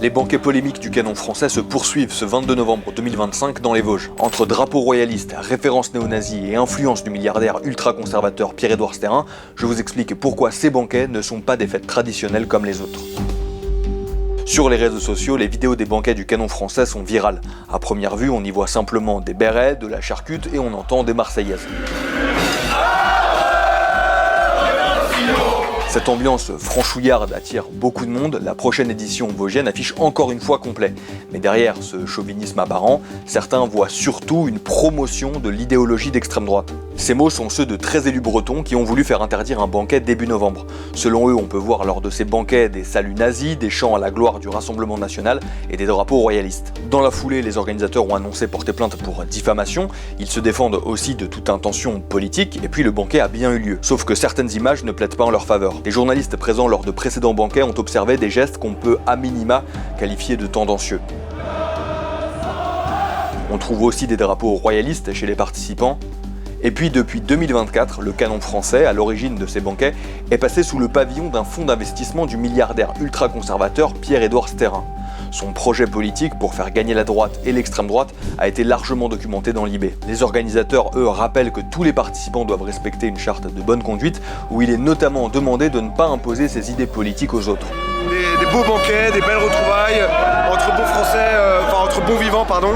Les banquets polémiques du canon français se poursuivent ce 22 novembre 2025 dans les Vosges. Entre drapeaux royalistes, références néo-nazis et influence du milliardaire ultra-conservateur Pierre-Édouard Stérin, je vous explique pourquoi ces banquets ne sont pas des fêtes traditionnelles comme les autres. Sur les réseaux sociaux, les vidéos des banquets du canon français sont virales. À première vue, on y voit simplement des bérets, de la charcute et on entend des Marseillaises. Cette ambiance franchouillarde attire beaucoup de monde, la prochaine édition vosgienne affiche encore une fois complet. Mais derrière ce chauvinisme apparent, certains voient surtout une promotion de l'idéologie d'extrême droite. Ces mots sont ceux de 13 élus bretons qui ont voulu faire interdire un banquet début novembre. Selon eux, on peut voir lors de ces banquets des saluts nazis, des chants à la gloire du Rassemblement national et des drapeaux royalistes. Dans la foulée, les organisateurs ont annoncé porter plainte pour diffamation. Ils se défendent aussi de toute intention politique et puis le banquet a bien eu lieu. Sauf que certaines images ne plaident pas en leur faveur. Des journalistes présents lors de précédents banquets ont observé des gestes qu'on peut à minima qualifier de tendancieux. On trouve aussi des drapeaux royalistes chez les participants. Et puis depuis 2024, le canon français, à l'origine de ces banquets, est passé sous le pavillon d'un fonds d'investissement du milliardaire ultra-conservateur Pierre-Édouard Stérin. Son projet politique pour faire gagner la droite et l'extrême droite a été largement documenté dans Libé. Les organisateurs, eux, rappellent que tous les participants doivent respecter une charte de bonne conduite où il est notamment demandé de ne pas imposer ses idées politiques aux autres. Des beaux banquets, des belles retrouvailles entre bons Français, entre bons vivants, pardon.